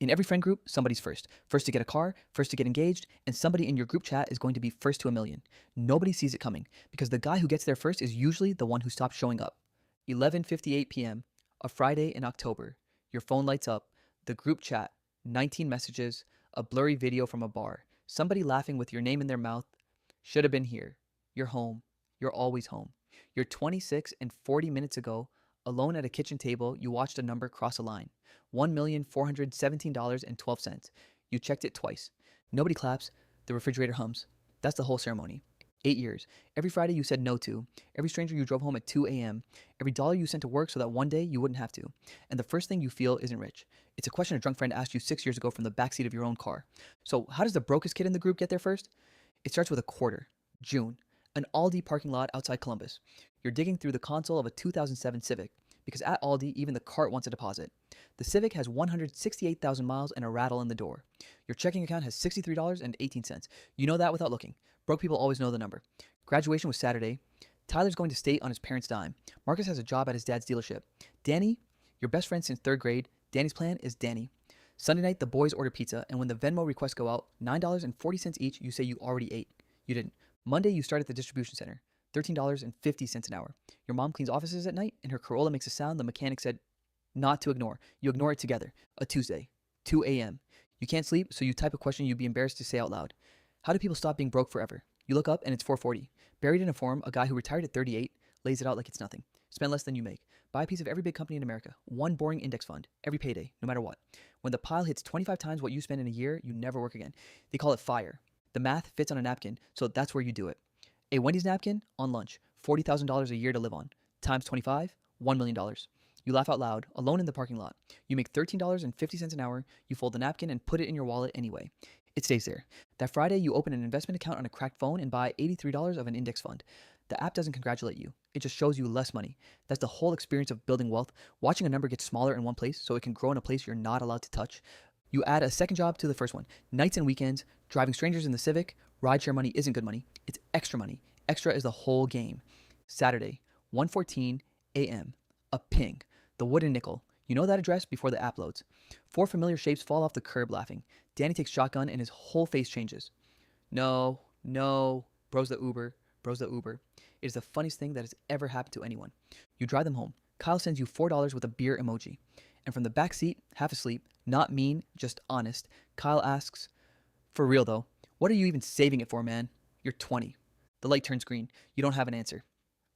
In every friend group, somebody's first. First to get a car, first to get engaged, and somebody in your group chat is going to be first to a million. Nobody sees it coming because the guy who gets there first is usually the one who stops showing up. 11:58 p.m., a Friday in October. Your phone lights up, the group chat, 19 messages, a blurry video from a bar, somebody laughing with your name in their mouth. Should have been here. You're home. You're always home. You're 26 and 40 minutes ago, alone at a kitchen table, you watched a number cross a line. $1,417.12. You checked it twice. Nobody claps. The refrigerator hums. That's the whole ceremony. 8 years. Every Friday you said no to. Every stranger you drove home at 2 a.m. Every dollar you sent to work so that one day you wouldn't have to. And the first thing you feel isn't rich. It's a question a drunk friend asked you 6 years ago from the backseat of your own car. So how does the brokest kid in the group get there first? It starts with a quarter. June. An Aldi parking lot outside Columbus. You're digging through the console of a 2007 Civic. Because at Aldi, even the cart wants a deposit. The Civic has 168,000 miles and a rattle in the door. Your checking account has $63.18. You know that without looking. Broke people always know the number. Graduation was Saturday. Tyler's going to state on his parents' dime. Marcus has a job at his dad's dealership. Danny, your best friend since 3rd grade. Danny's plan is Danny. Sunday night, the boys order pizza, and when the Venmo requests go out, $9.40 each, you say you already ate. You didn't. Monday, you start at the distribution center. $13.50 an hour. Your mom cleans offices at night, and her Corolla makes a sound the mechanic said not to ignore. You ignore it together. A Tuesday. 2 a.m. You can't sleep, so you type a question you'd be embarrassed to say out loud. How do people stop being broke forever? You look up, and it's 4:40. Buried in a form, a guy who retired at 38 lays it out like it's nothing. Spend less than you make. Buy a piece of every big company in America. One boring index fund. Every payday, no matter what. When the pile hits 25 times what you spend in a year, you never work again. They call it FIRE. The math fits on a napkin, so that's where you do it. A Wendy's napkin on lunch, $40,000 a year to live on. Times 25, $1 million. You laugh out loud, alone in the parking lot. You make $13.50 an hour. You fold the napkin and put it in your wallet anyway. It stays there. That Friday, you open an investment account on a cracked phone and buy $83 of an index fund. The app doesn't congratulate you. It just shows you less money. That's the whole experience of building wealth. Watching a number get smaller in one place so it can grow in a place you're not allowed to touch. You add a second job to the first one. Nights and weekends, driving strangers in the Civic. Rideshare money isn't good money. It's extra money. Extra is the whole game. Saturday, 1:14 a.m. A ping. The wooden nickel. You know that address before the app loads. 4 familiar shapes fall off the curb laughing. Danny takes shotgun and his whole face changes. No. Bro's the Uber. It is the funniest thing that has ever happened to anyone. You drive them home. Kyle sends you $4 with a beer emoji. And from the back seat, half asleep, not mean, just honest, Kyle asks, "For real though, what are you even saving it for, man? You're 20. The light turns green. You don't have an answer.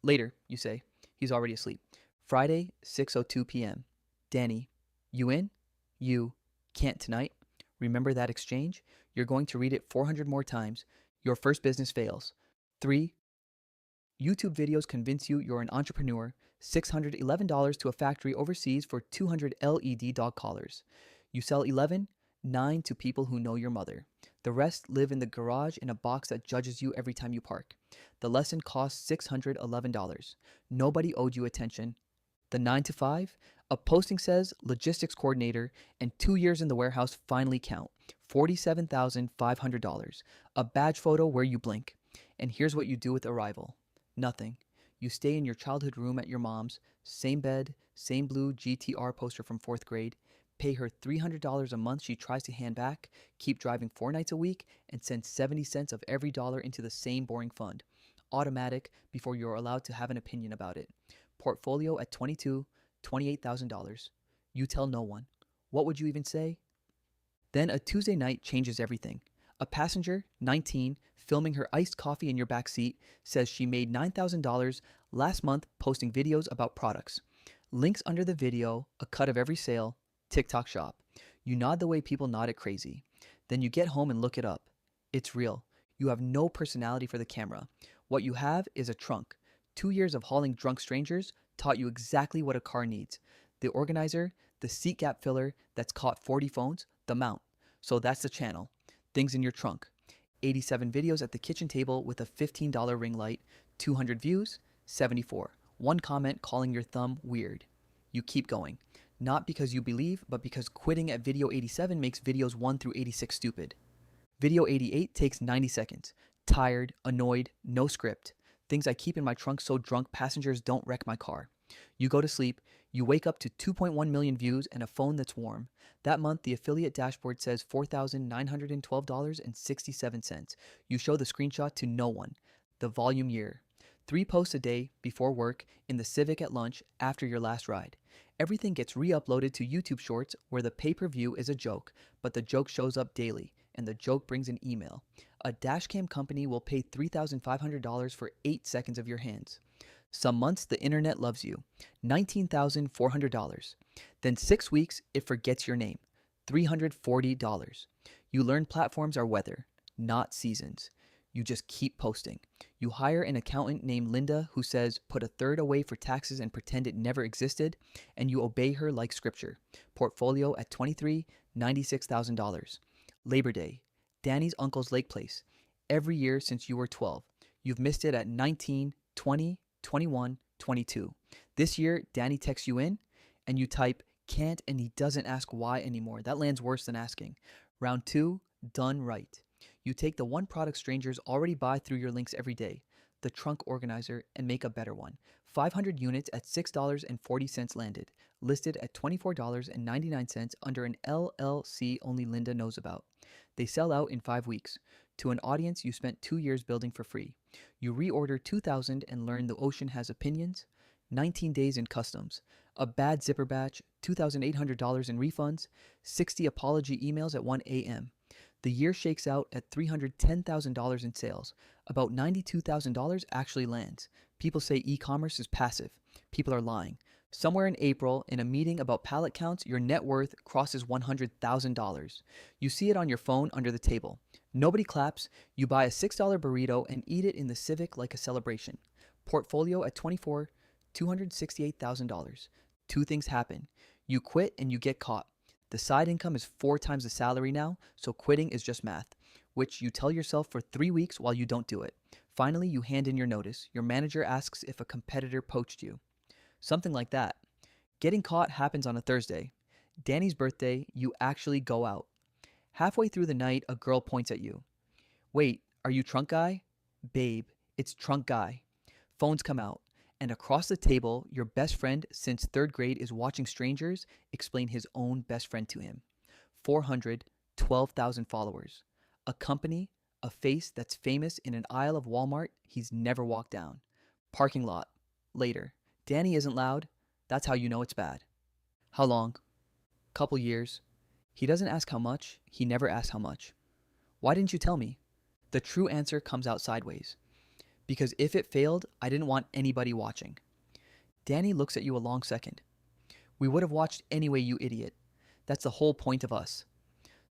Later, you say. He's already asleep. Friday, 6:02 p.m. Danny, you in? You can't tonight. Remember that exchange? You're going to read it 400 more times. Your first business fails. 3. YouTube videos convince you you're an entrepreneur. $611 to a factory overseas for 200 LED dog collars. You sell 11, 9 to people who know your mother. The rest live in the garage in a box that judges you every time you park. The lesson costs $611. Nobody owed you attention. The 9 to 5, a posting says logistics coordinator, and 2 years in the warehouse finally count. $47,500. A badge photo where you blink. And here's what you do with arrival. Nothing. You stay in your childhood room at your mom's, same bed, same blue GTR poster from 4th grade, pay her $300 a month she tries to hand back, keep driving 4 nights a week, and send 70 cents of every dollar into the same boring fund. Automatic before you're allowed to have an opinion about it. Portfolio at 22, $28,000. You tell no one. What would you even say? Then a Tuesday night changes everything. A passenger, 19, filming her iced coffee in your back seat, says she made $9,000 last month posting videos about products. Links under the video, a cut of every sale, TikTok shop. You nod the way people nod at crazy. Then you get home and look it up. It's real. You have no personality for the camera. What you have is a trunk. 2 years of hauling drunk strangers taught you exactly what a car needs. The organizer, the seat gap filler that's caught 40 phones, the mount. So that's the channel. Things in your trunk. 87 videos at the kitchen table with a $15 ring light. 200 views, 74. One comment calling your thumb weird. You keep going. Not because you believe, but because quitting at video 87 makes videos 1 through 86 stupid. Video 88 takes 90 seconds. Tired, annoyed, no script. Things I keep in my trunk so drunk passengers don't wreck my car. You go to sleep, you wake up to 2.1 million views and a phone that's warm. That month, the affiliate dashboard says $4,912.67. You show the screenshot to no one. The volume year. 3 posts a day, before work, in the Civic at lunch, after your last ride. Everything gets re-uploaded to YouTube Shorts where the pay-per-view is a joke, but the joke shows up daily, and the joke brings an email. A dashcam company will pay $3,500 for 8 seconds of your hands. Some months the internet loves you, $19,400. Then 6 weeks it forgets your name, $340. You learn platforms are weather, not seasons. You just keep posting. You hire an accountant named Linda who says put a third away for taxes and pretend it never existed, and you obey her like scripture. Portfolio at $23,000, $96,000. Labor Day, Danny's uncle's lake place. Every year since you were 12. You've missed it at 19, 20, 21, 22. This year, Danny texts you in, and you type can't, and he doesn't ask why anymore. That lands worse than asking. Round 2, done right. You take the one product strangers already buy through your links every day, the trunk organizer, and make a better one. 500 units at $6.40 landed, listed at $24.99 under an LLC only Linda knows about. They sell out in 5 weeks, to an audience you spent 2 years building for free. You reorder 2,000 and learn the ocean has opinions. 19 days in customs, a bad zipper batch, $2,800 in refunds, 60 apology emails at 1 a.m. The year shakes out at $310,000 in sales. About $92,000 actually lands. People say e-commerce is passive. People are lying. Somewhere in April, in a meeting about pallet counts, your net worth crosses $100,000. You see it on your phone under the table. Nobody claps. You buy a $6 burrito and eat it in the Civic like a celebration. Portfolio at 24, $268,000. 2 things happen. You quit and you get caught. The side income is 4 times the salary now, so quitting is just math, which you tell yourself for 3 weeks while you don't do it. Finally, you hand in your notice. Your manager asks if a competitor poached you. Something like that. Getting caught happens on a Thursday. Danny's birthday, you actually go out. Halfway through the night, a girl points at you. Wait, are you trunk guy? Babe, it's trunk guy. Phones come out. And across the table, your best friend since 3rd grade is watching strangers explain his own best friend to him. 412,000 followers. A company, a face that's famous in an aisle of Walmart he's never walked down. Parking lot. Later. Danny isn't loud. That's how you know it's bad. How long? Couple years. He doesn't ask how much. He never asks how much. Why didn't you tell me? The true answer comes out sideways. Because if it failed, I didn't want anybody watching. Danny looks at you a long second. We would have watched anyway, you idiot. That's the whole point of us.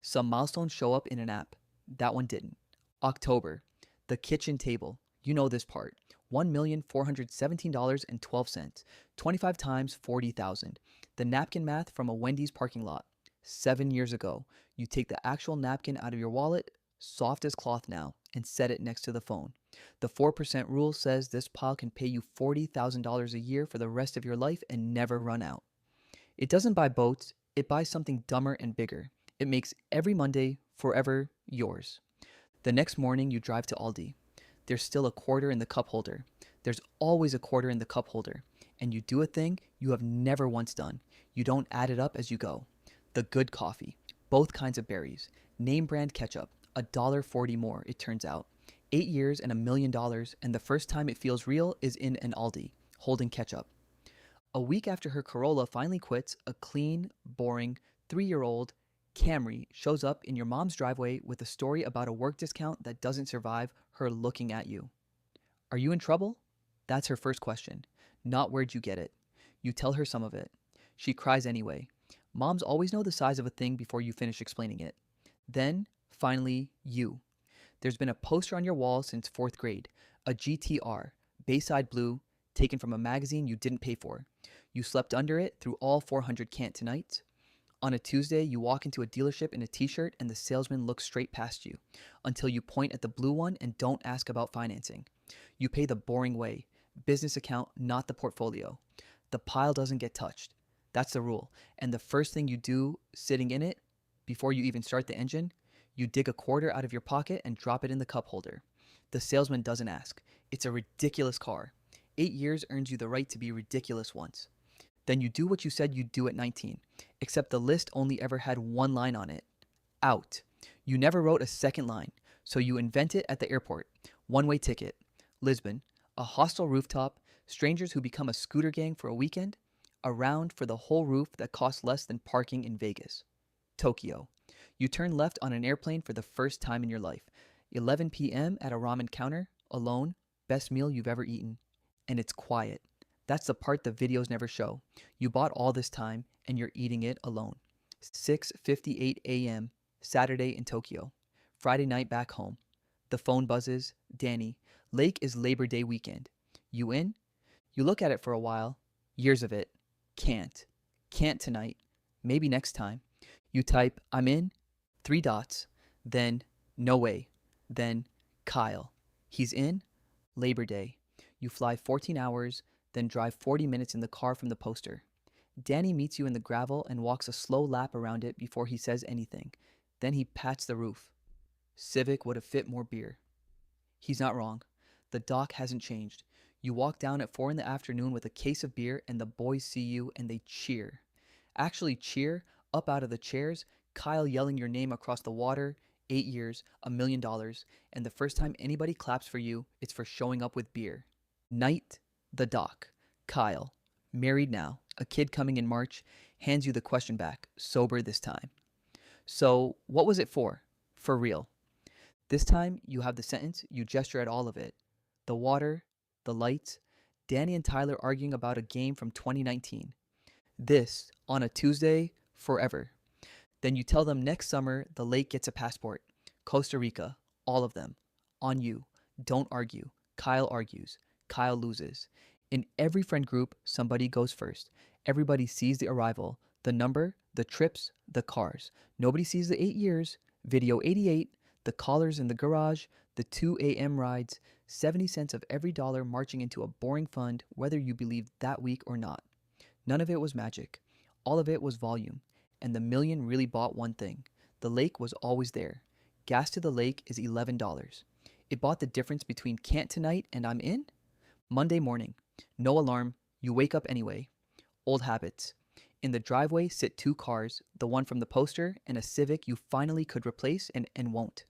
Some milestones show up in an app. That one didn't. October. The kitchen table. You know this part. $1,417.12. 25 times 40,000. The napkin math from a Wendy's parking lot. 7 years ago. You take the actual napkin out of your wallet, soft as cloth now, and set it next to the phone. The 4% rule says this pile can pay you $40,000 a year for the rest of your life and never run out. It doesn't buy boats, it buys something dumber and bigger. It makes every Monday forever yours. The next morning you drive to Aldi. There's still a quarter in the cup holder. There's always a quarter in the cup holder. And you do a thing you have never once done. You don't add it up as you go. The good coffee. Both kinds of berries. Name brand ketchup. $1.40 more, it turns out. 8 years and $1 million, and the first time it feels real is in an Aldi, holding ketchup. A week after her Corolla finally quits, a clean, boring, 3-year-old Camry shows up in your mom's driveway with a story about a work discount that doesn't survive her looking at you. Are you in trouble? That's her first question. Not where'd you get it. You tell her some of it. She cries anyway. Moms always know the size of a thing before you finish explaining it. Then, finally, you. There's been a poster on your wall since 4th grade, a GTR, Bayside Blue, taken from a magazine you didn't pay for. You slept under it through all 400 Can't Tonights. On a Tuesday, you walk into a dealership in a t-shirt and the salesman looks straight past you until you point at the blue one and don't ask about financing. You pay the boring way, business account, not the portfolio. The pile doesn't get touched. That's the rule. And the first thing you do sitting in it, before you even start the engine, you dig a quarter out of your pocket and drop it in the cup holder. The salesman doesn't ask. It's a ridiculous car. 8 years earns you the right to be ridiculous once. Then you do what you said you'd do at 19, except the list only ever had one line on it: out. You never wrote a second line, so you invent it at the airport. One-way ticket. Lisbon. A hostel rooftop. Strangers who become a scooter gang for a weekend. A round for the whole roof that costs less than parking in Vegas. Tokyo. You turn left on an airplane for the first time in your life. 11 p.m. at a ramen counter, alone, best meal you've ever eaten. And it's quiet. That's the part the videos never show. You bought all this time and you're eating it alone. 6:58 a.m. Saturday in Tokyo. Friday night back home. The phone buzzes. Danny. Lake is Labor Day weekend. You in? You look at it for a while. Years of it. Can't. Can't tonight. Maybe next time. You type, I'm in, 3 dots, then no way, then Kyle. He's in, Labor Day. You fly 14 hours, then drive 40 minutes in the car from the poster. Danny meets you in the gravel and walks a slow lap around it before he says anything. Then he pats the roof. Civic would have fit more beer. He's not wrong. The dock hasn't changed. You walk down at 4 in the afternoon with a case of beer and the boys see you and they cheer. Actually cheer up out of the chairs, Kyle yelling your name across the water, 8 years, $1 million, and the first time anybody claps for you, it's for showing up with beer. Night, the dock. Kyle, married now, a kid coming in March, hands you the question back, sober this time. So, what was it for? For real. This time, you have the sentence, you gesture at all of it. The water, the lights, Danny and Tyler arguing about a game from 2019. This, on a Tuesday, forever. Then you tell them next summer the lake gets a passport. Costa Rica, all of them. On you. Don't argue. Kyle argues. Kyle loses. In every friend group, somebody goes first. Everybody sees the arrival, the number, the trips, the cars. Nobody sees the 8 years, video 88, the callers in the garage, the 2 a.m. rides, 70 cents of every dollar marching into a boring fund, whether you believed that week or not. None of it was magic. All of it was volume. And the million really bought one thing. The lake was always there. Gas to the lake is $11. It bought the difference between can't tonight and I'm in. Monday morning. No alarm. You wake up anyway. Old habits. In the driveway sit 2 cars, the one from the poster and a Civic you finally could replace and won't.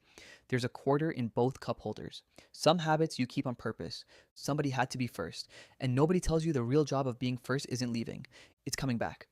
There's a quarter in both cup holders. Some habits you keep on purpose. Somebody had to be first. And nobody tells you the real job of being first isn't leaving. It's coming back.